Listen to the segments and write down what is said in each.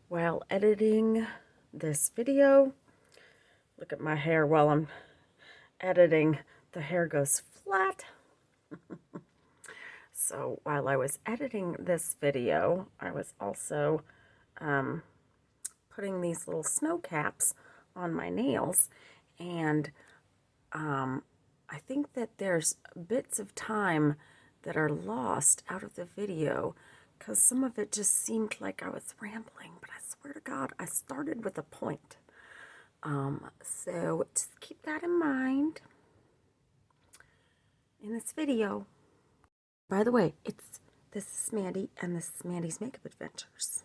while editing this video. Look at my hair while I'm editing. The hair goes flat. So while I was editing this video, I was also putting these little snow caps on my nails, and I think that there's bits of time that are lost out of the video because some of it just seemed like I was rambling, but I swear to God, I started with a point. So just keep that in mind in this video. By the way, this is Mandy, and this is Mandy's Makeup Adventures.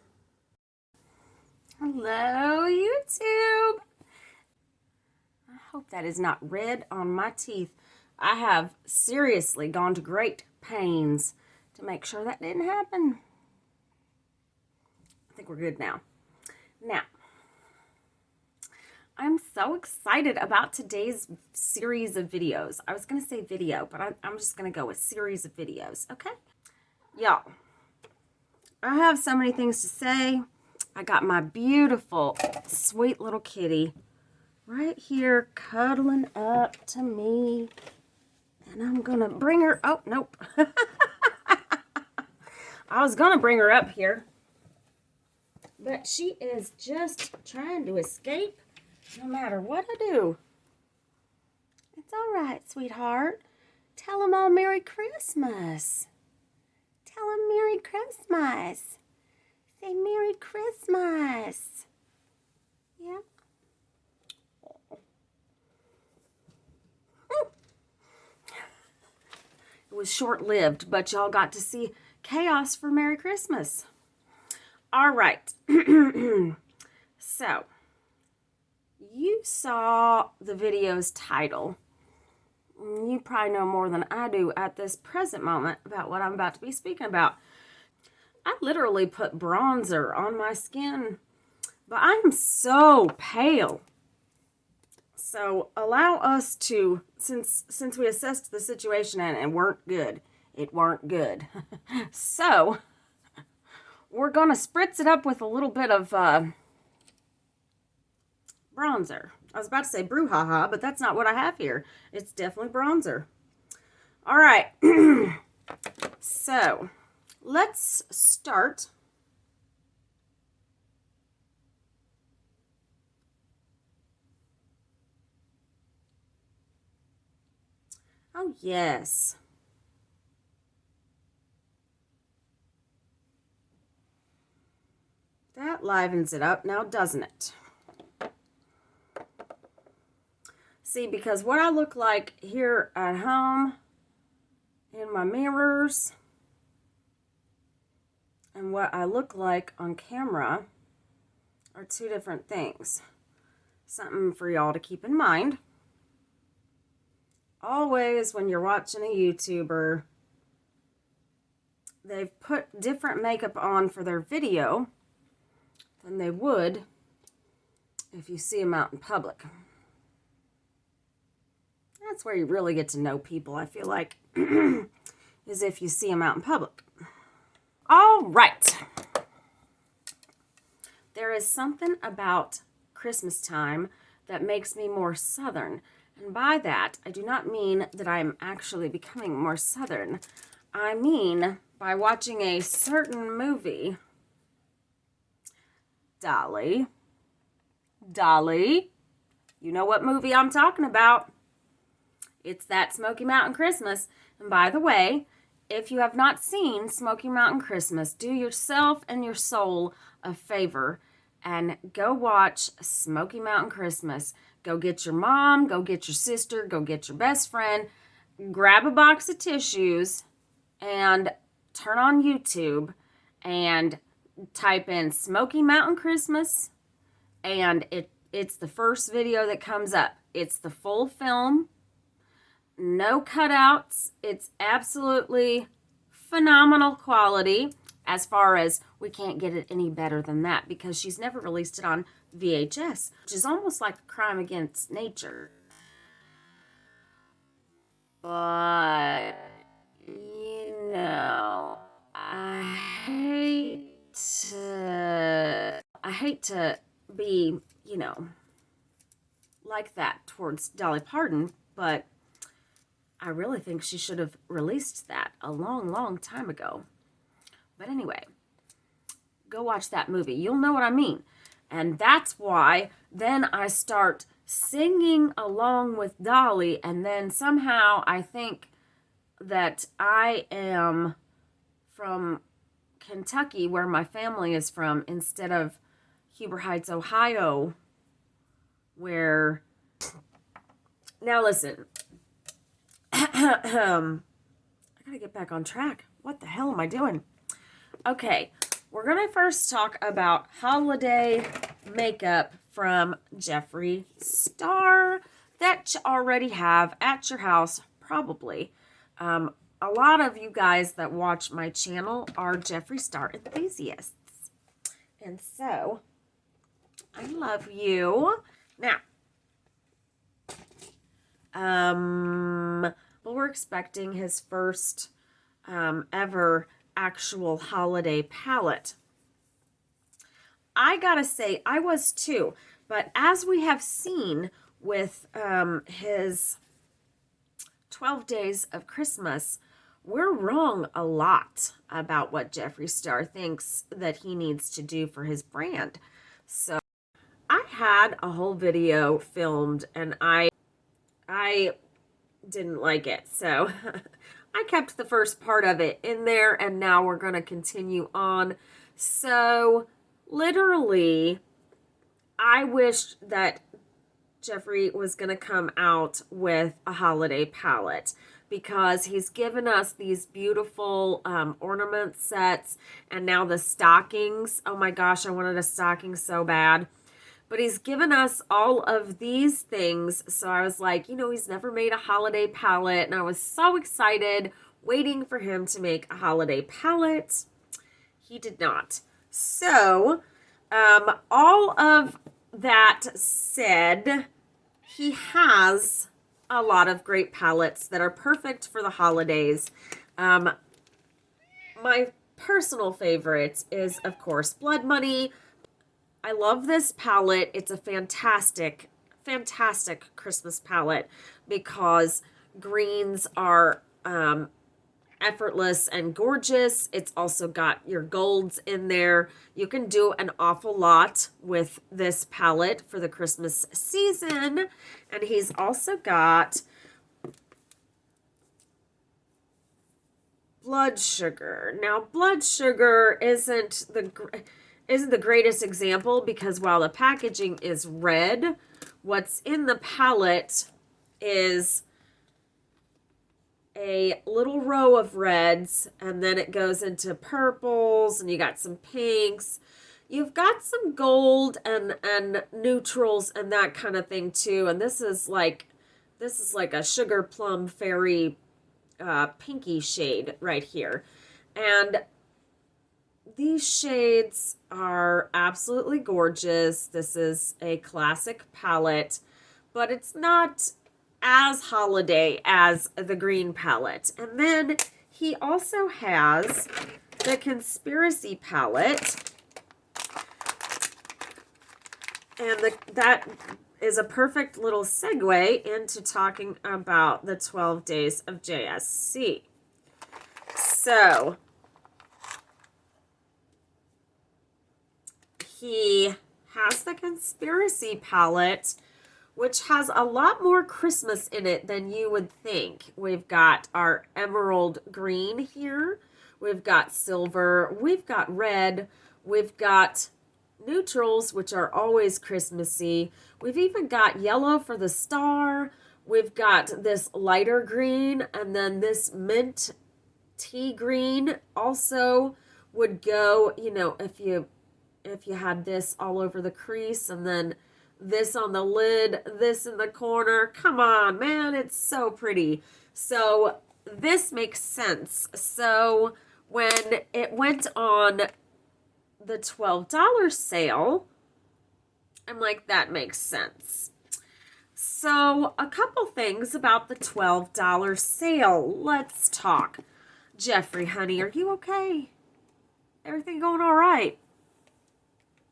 Hello, YouTube. I hope that is not red on my teeth. I have seriously gone to great pains to make sure that didn't happen. I think we're good now. Now, I'm so excited about today's series of videos. I was going to say video, but I'm just going to go with series of videos, okay? Y'all, I have so many things to say. I got my beautiful, sweet little kitty right here cuddling up to me. And I'm going to bring her... Oh, nope. I was going to bring her up here. But she is just trying to escape no matter what I do. It's all right, sweetheart. Tell them all Merry Christmas. Tell them Merry Christmas. Say Merry Christmas. Yeah. It was short-lived, but y'all got to see chaos for Merry Christmas. All right. So, you saw the video's title. You probably know more than I do at this present moment about what I'm about to be speaking about. I literally put bronzer on my skin, but I am so pale. So allow us to, since we assessed the situation and it weren't good. So we're going to spritz it up with a little bit of bronzer. I was about to say brouhaha, but that's not what I have here. It's definitely bronzer. All right. So let's start. Oh, yes. That livens it up now, doesn't it? See, because what I look like here at home in my mirrors and what I look like on camera are two different things. Something for y'all to keep in mind. Always when you're watching a YouTuber, they've put different makeup on for their video than they would if you see them out in public. That's where you really get to know people, I feel like, is if you see them out in public. All right. There is something about Christmas time that makes me more Southern. And by that, I do not mean that I'm actually becoming more Southern. I mean by watching a certain movie. Dolly, you know what movie I'm talking about. It's that Smoky Mountain Christmas. And by the way, if you have not seen Smoky Mountain Christmas, do yourself and your soul a favor and go watch Smoky Mountain Christmas. Go get your mom, go get your sister, go get your best friend, grab a box of tissues, and turn on YouTube and type in Smoky Mountain Christmas, and it's the first video that comes up. It's the full film, no cutouts. It's absolutely phenomenal quality. As far as we can't get it any better than that because she's never released it on VHS, which is almost like a crime against nature. But, you know, I I hate to be, like that towards Dolly Parton, but I really think she should have released that a long, long time ago. But anyway, go watch that movie. You'll know what I mean. And that's why then I start singing along with Dolly, and then somehow I think that I am from Kentucky, where my family is from, instead of Huber Heights, Ohio, where... Now listen. I gotta get back on track. What the hell am I doing? Okay, we're gonna first talk about holiday makeup from Jeffree Star that you already have at your house, probably. A lot of you guys that watch my channel are Jeffree Star enthusiasts. And so, I love you. Now, but we're expecting his first ever actual holiday palette. I gotta say, I was too, but as we have seen with his 12 Days of Christmas, we're wrong a lot about what Jeffree Star thinks that he needs to do for his brand. So I had a whole video filmed and I didn't like it. So I kept the first part of it in there, and now we're going to continue on. So literally, I wished that Jeffree was going to come out with a holiday palette, because he's given us these beautiful ornament sets, and now the stockings. Oh my gosh, I wanted a stocking so bad. But he's given us all of these things, so I was like, he's never made a holiday palette, and I was so excited, waiting for him to make a holiday palette. He did not. So, all of that said, he has a lot of great palettes that are perfect for the holidays. My personal favorite is, of course, Blood Money. I love this palette. It's a fantastic, fantastic Christmas palette because greens are effortless and gorgeous. It's also got your golds in there. You can do an awful lot with this palette for the Christmas season. And he's also got Blood Sugar. Now, Blood Sugar isn't the greatest example, because while the packaging is red, what's in the palette is a little row of reds, and then it goes into purples, and you got some pinks. You've got some gold and neutrals and that kind of thing too. And this is like a sugar plum fairy pinky shade right here. And these shades are absolutely gorgeous. This is a classic palette, but it's not as holiday as the green palette. And then he also has the Conspiracy palette. And that is a perfect little segue into talking about the 12 Days of JSC. So, he has the Conspiracy palette, which has a lot more Christmas in it than you would think. We've got our emerald green here. We've got silver. We've got red. We've got neutrals, which are always Christmassy. We've even got yellow for the star. We've got this lighter green, and then this mint tea green also would go, if you had this all over the crease, and then this on the lid, this in the corner. Come on, man, it's so pretty. So this makes sense. So when it went on the $12 sale, I'm like, that makes sense. So a couple things about the $12 sale. Let's talk. Jeffree, honey, are you okay? Everything going all right?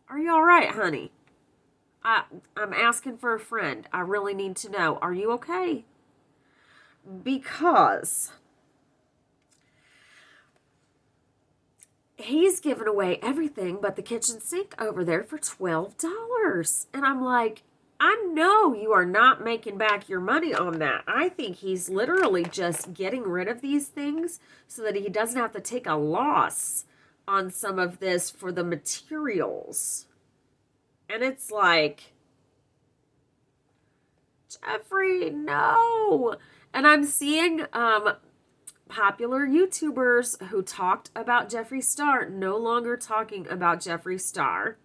Are Are you all right, honey? I'm asking for a friend. I really need to know. Are you okay? Because he's giving away everything but the kitchen sink over there for $12. And I'm like, I know you are not making back your money on that. I think he's literally just getting rid of these things so that he doesn't have to take a loss on some of this for the materials. And it's like, Jeffree, no. And I'm seeing popular YouTubers who talked about Jeffree Star no longer talking about Jeffree Star.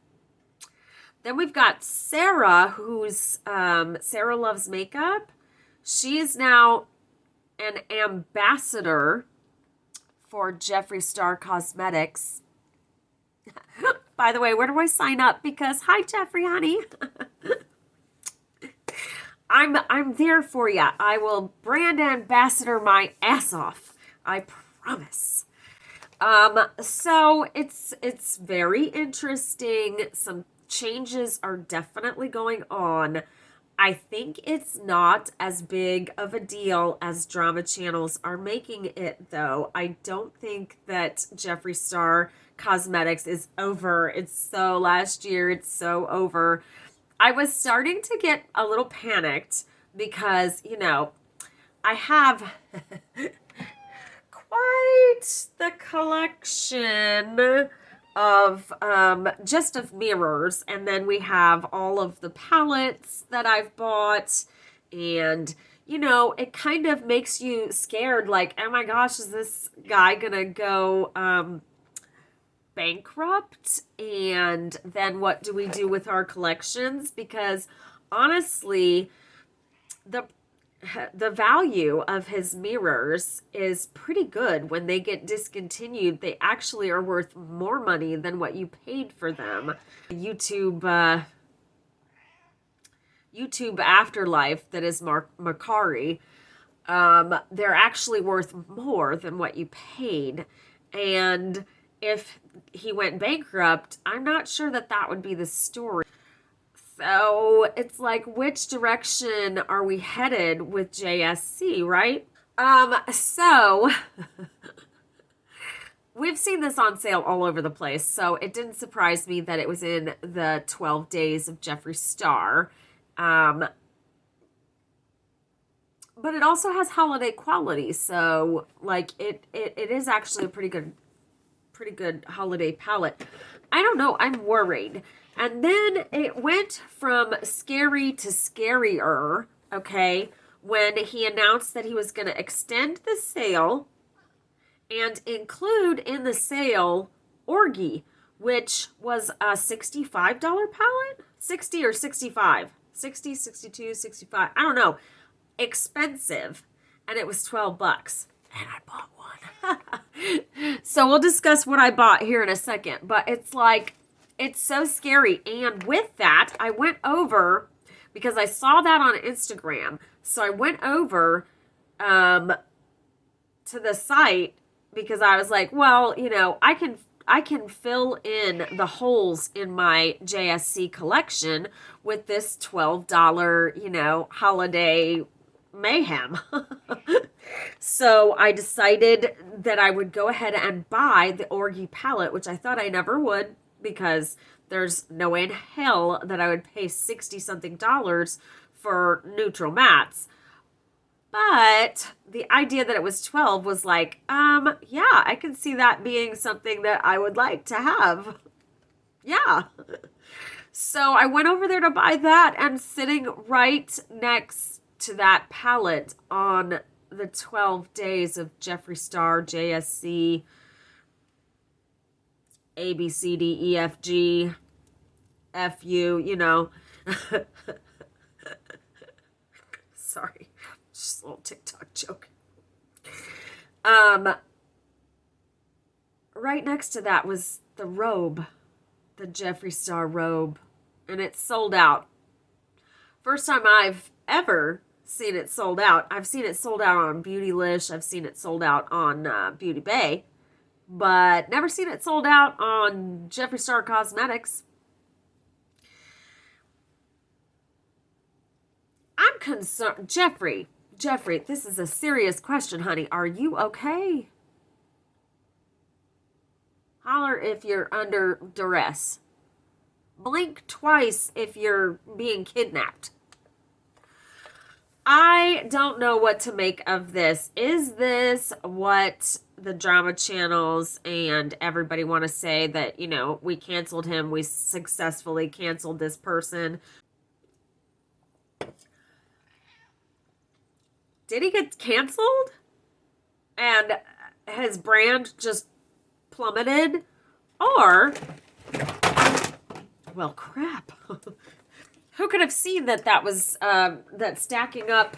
Then we've got Sarah, who's Sarah Loves Makeup. She is now an ambassador for Jeffree Star Cosmetics. By the way, where do I sign up? Because, hi, Jeffree, honey. I'm there for you. I will brand ambassador my ass off. I promise. So it's very interesting. Some changes are definitely going on. I think it's not as big of a deal as drama channels are making it, though. I don't think that Jeffree Star Cosmetics is over. It's so last year. It's so over. I was starting to get a little panicked because, you know, I have quite the collection of just of mirrors, and then we have all of the palettes that I've bought, and you know, it kind of makes you scared, like, oh my gosh, is this guy gonna go bankrupt? And then what do we do with our collections? Because honestly, the value of his mirrors is pretty good. When they get discontinued, they actually are worth more money than what you paid for them. YouTube Afterlife, that is Macari, they're actually worth more than what you paid. And if he went bankrupt, I'm not sure that that would be the story. So it's like, which direction are we headed with JSC, right? So we've seen this on sale all over the place, so it didn't surprise me that it was in the 12 days of Jeffree Star. But it also has holiday quality, so like it is actually a pretty good holiday palette. I don't know, I'm worried. And then it went from scary to scarier, okay, when he announced that he was going to extend the sale and include in the sale Orgy, which was a $65 palette? 60 or 65? 60, 62, 65, I don't know. Expensive. And it was $12. And I bought one. So we'll discuss what I bought here in a second. But it's like, it's so scary. And with that, I went over, because I saw that on Instagram. So I went over to the site because I was like, well, you know, I can fill in the holes in my JSC collection with this $12, you know, holiday mayhem. So I decided that I would go ahead and buy the Orgy palette, which I thought I never would, because there's no way in hell that I would pay 60-something dollars for neutral mattes. But the idea that it was 12 was like, yeah, I can see that being something that I would like to have. Yeah. So I went over there to buy that, and sitting right next to that palette on the 12 days of Jeffree Star, JSC, A, B, C, D, E, F, G, F, U, you know. Sorry. Just a little TikTok joke. Right next to that was the robe, the Jeffree Star robe, and it's sold out. First time I've ever seen it sold out. I've seen it sold out on Beautylish. I've seen it sold out on Beauty Bay, but never seen it sold out on Jeffree Star Cosmetics. I'm concerned. Jeffree, this is a serious question, honey. Are you okay? Holler if you're under duress. Blink twice if you're being kidnapped. I don't know what to make of this. Is this what the drama channels and everybody want to say, that, you know, we canceled him, we successfully canceled this person? Did he get canceled? And his brand just plummeted? Or, well, crap. Who could have seen that was, that stacking up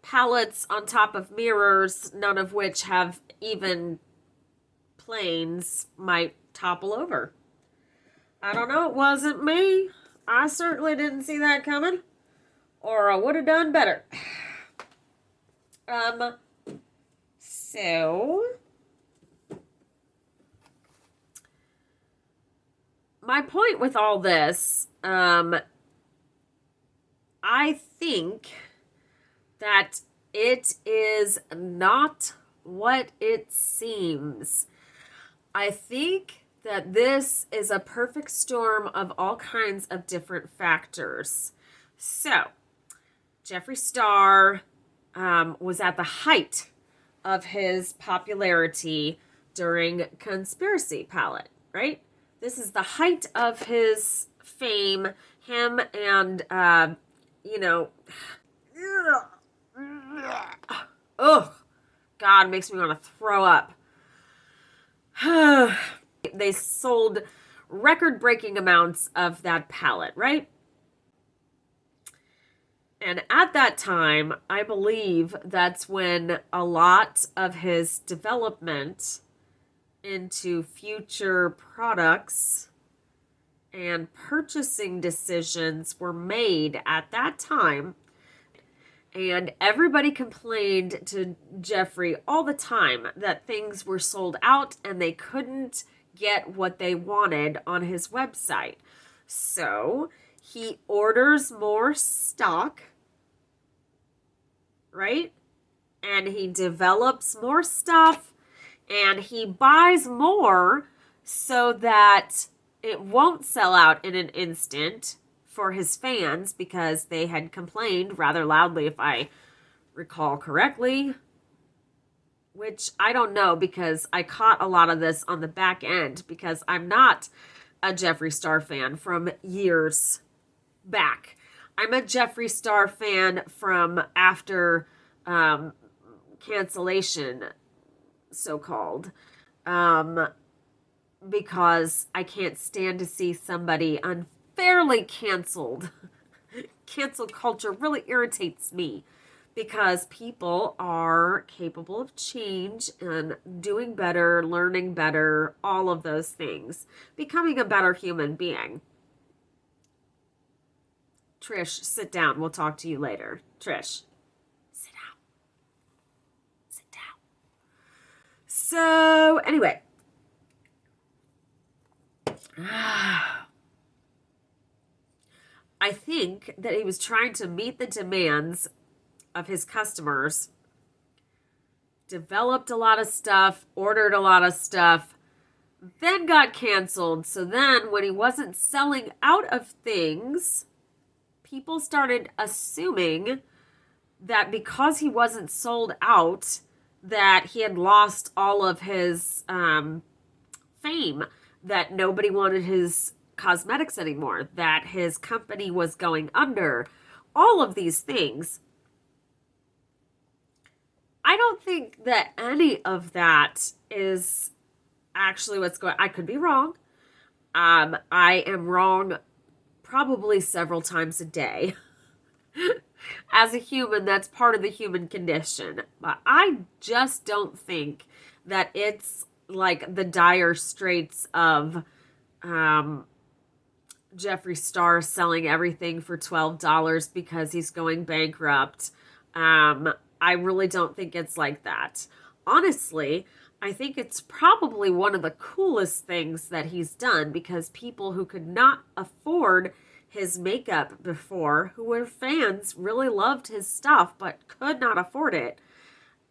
pallets on top of mirrors, none of which have even planes, might topple over? I don't know. It wasn't me. I certainly didn't see that coming. Or I would have done better. So my point with all this, I think that it is not what it seems. I think that this is a perfect storm of all kinds of different factors. So, Jeffree Star was at the height of his popularity during Conspiracy Palette, right? This is the height of his fame. Him and, you know, oh, God, makes me want to throw up. They sold record-breaking amounts of that palette, right? And at that time, I believe that's when a lot of his development into future products and purchasing decisions were made at that time. And everybody complained to Jeffree all the time that things were sold out and they couldn't get what they wanted on his website. So he orders more stock, right? And he develops more stuff and he buys more so that it won't sell out in an instant for his fans, because they had complained rather loudly, if I recall correctly. Which I don't know, because I caught a lot of this on the back end, because I'm not a Jeffree Star fan from years back. I'm a Jeffree Star fan from after cancellation, so-called. Because I can't stand to see somebody unfairly canceled. Cancel culture really irritates me, because people are capable of change and doing better, learning better, all of those things, becoming a better human being. Trish, sit down. We'll talk to you later. Trish, sit down. Sit down. So, anyway. I think that he was trying to meet the demands of his customers, developed a lot of stuff, ordered a lot of stuff, then got canceled. So then when he wasn't selling out of things, people started assuming that because he wasn't sold out, that he had lost all of his fame, that nobody wanted his cosmetics anymore, that his company was going under, all of these things. I don't think that any of that is actually what's going on. I could be wrong. I am wrong probably several times a day. As a human, that's part of the human condition. But I just don't think that it's like the dire straits of Jeffree Star selling everything for $12 because he's going bankrupt. I really don't think it's like that. Honestly, I think it's probably one of the coolest things that he's done, because people who could not afford his makeup before, who were fans, really loved his stuff, but could not afford it,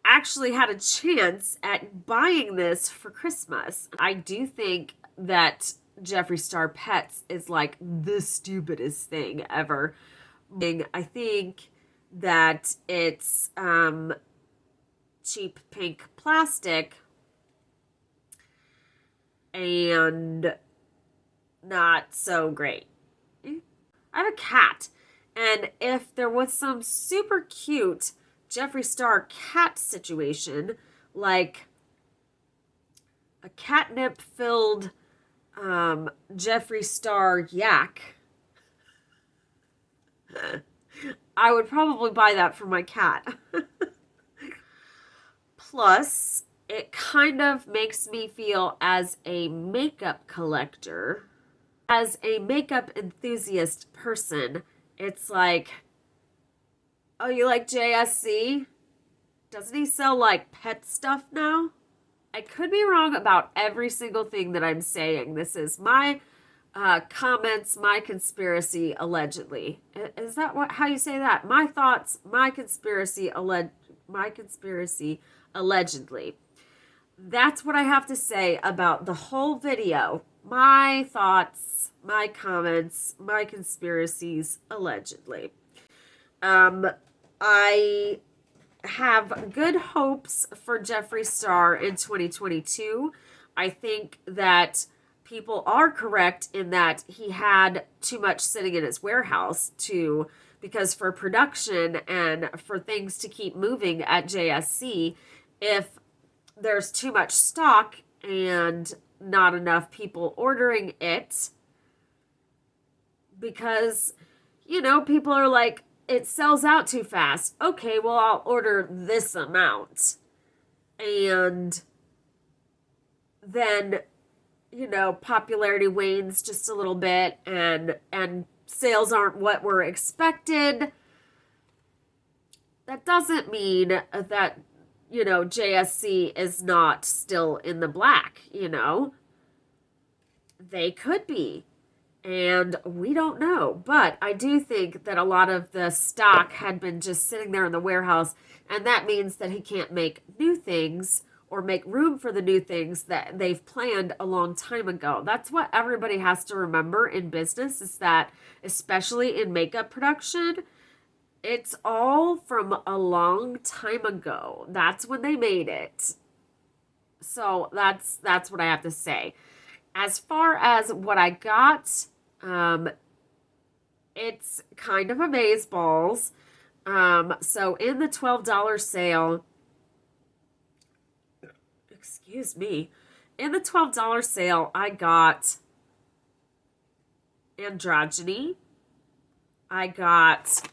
actually had a chance at buying this for Christmas. I do think that Jeffree Star Pets is like the stupidest thing ever. I think that it's cheap pink plastic and not so great. I have a cat, and if there was some super cute Jeffree Star cat situation, like a catnip filled Jeffree Star yak, I would probably buy that for my cat. Plus, it kind of makes me feel as a makeup collector, as a makeup enthusiast person, it's like, oh, you like JSC? Doesn't he sell like pet stuff now? I could be wrong about every single thing that I'm saying. This is my comments, my conspiracy, allegedly. Is that how you say that? My thoughts, my conspiracy, allegedly. That's what I have to say about the whole video. My thoughts, my comments, my conspiracies, allegedly. I have good hopes for Jeffree Star in 2022. I think that people are correct in that he had too much sitting in his warehouse because for production and for things to keep moving at JSC, if there's too much stock and not enough people ordering it, because, people are like, it sells out too fast. Okay, well, I'll order this amount. And then, popularity wanes just a little bit and sales aren't what were expected. That doesn't mean that, JSC is not still in the black, They could be. And we don't know. But I do think that a lot of the stock had been just sitting there in the warehouse. And that means that he can't make new things or make room for the new things that they've planned a long time ago. That's what everybody has to remember in business, is that, especially in makeup production, it's all from a long time ago. That's when they made it. So that's what I have to say. As far as what I got, it's kind of amazeballs. So in the $12 sale, excuse me, in the $12 sale, I got Androgyny. I got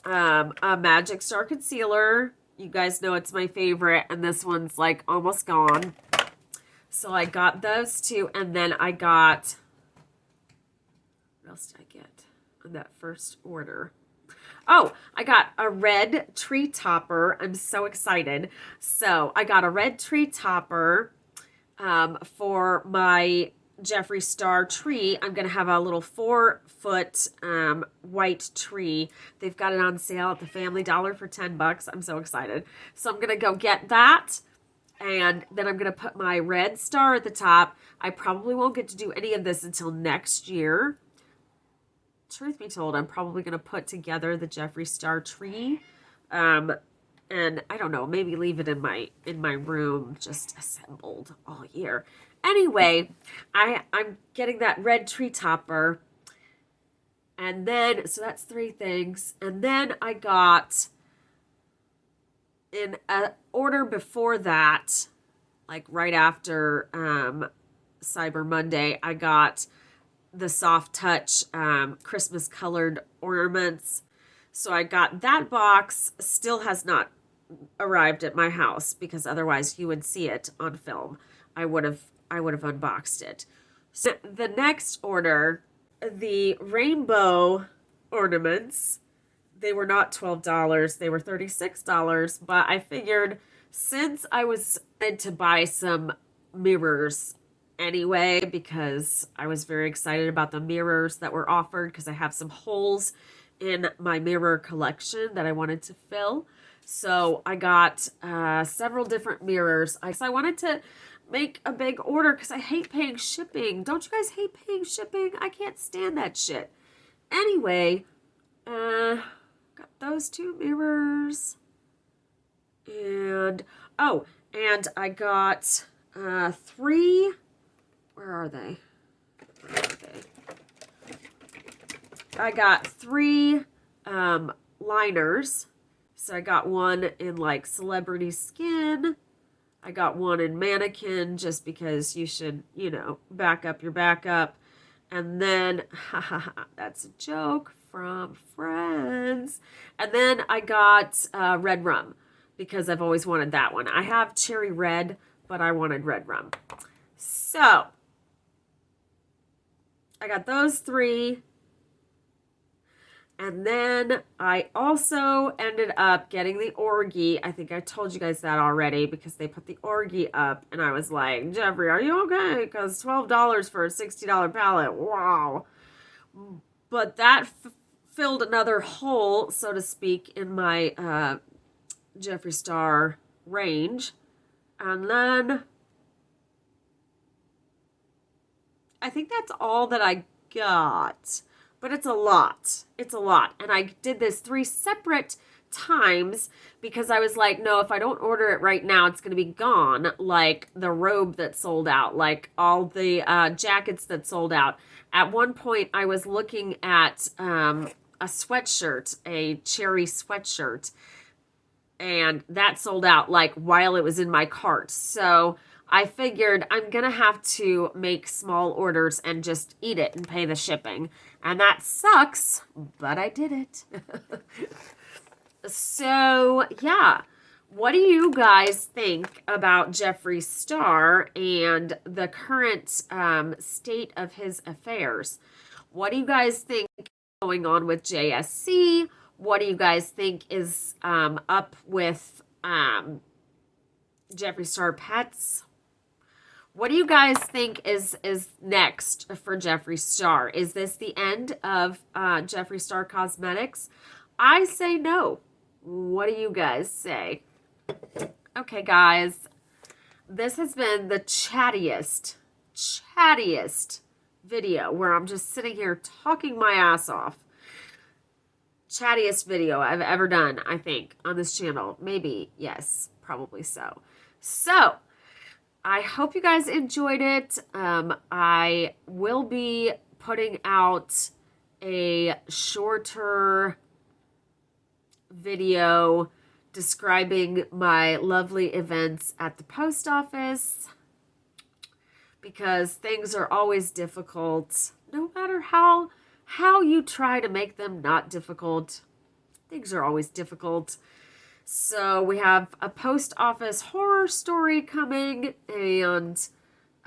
a Magic Star concealer. You guys know it's my favorite, and this one's like almost gone. So I got those two, and then I got, what else did I get on that first order? Oh, I got a red tree topper. I'm so excited. So I got a red tree topper for my Jeffree Star tree. I'm going to have a little 4-foot white tree. They've got it on sale at the Family Dollar for $10. I'm so excited. So I'm going to go get that. And then I'm going to put my red star at the top. I probably won't get to do any of this until next year. Truth be told, I'm probably going to put together the Jeffree Star tree. And I don't know, maybe leave it in my room just assembled all year. Anyway, I'm getting that red tree topper. And then, so that's 3 things. And then I got, in an order before that, like right after Cyber Monday, I got the Soft Touch Christmas colored ornaments. So I got that box. Still has not arrived at my house, because otherwise you would see it on film. I would have unboxed it. So the next order, the rainbow ornaments, they were not $12, they were $36, but I figured since I was meant to buy some mirrors anyway because I was very excited about the mirrors that were offered because I have some holes in my mirror collection that I wanted to fill. So I got several different mirrors. I wanted to make a big order because I hate paying shipping. Don't you guys hate paying shipping? I can't stand that shit. Anyway, got those two mirrors. And, oh, and I got 3, where are they? I got 3 liners. So I got one in like celebrity skin. I got one in mannequin just because you should, back up your backup. And then, that's a joke from Friends. And then I got red rum because I've always wanted that one. I have cherry red, but I wanted red rum. So, I got those 3. And then I also ended up getting the Orgy. I think I told you guys that already because they put the Orgy up. And I was like, Jeffree, are you okay? Because $12 for a $60 palette. Wow. But that filled another hole, so to speak, in my Jeffree Star range. And then I think that's all that I got. But it's a lot. It's a lot. And I did this 3 separate times because I was like, no, if I don't order it right now, it's going to be gone. Like the robe that sold out, like all the jackets that sold out. At one point, I was looking at a sweatshirt, a cherry sweatshirt, and that sold out like while it was in my cart. So I figured I'm going to have to make small orders and just eat it and pay the shipping. And that sucks, but I did it. So, yeah. What do you guys think about Jeffree Star and the current state of his affairs? What do you guys think is going on with JSC? What do you guys think is up with Jeffree Star Pets? What do you guys think is next for Jeffree Star? Is this the end of Jeffree Star Cosmetics? I say no. What do you guys say? Okay, guys. This has been the chattiest video where I'm just sitting here talking my ass off. Chattiest video I've ever done, I think, on this channel. Maybe, yes, probably so. So, I hope you guys enjoyed it. I will be putting out a shorter video describing my lovely events at the post office because things are always difficult. No matter how you try to make them not difficult, things are always difficult. So we have a post office horror story coming, and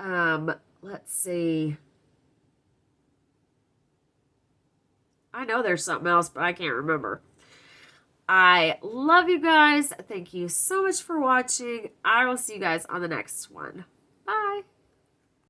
let's see. I know there's something else, but I can't remember. I love you guys. Thank you so much for watching. I will see you guys on the next one. Bye.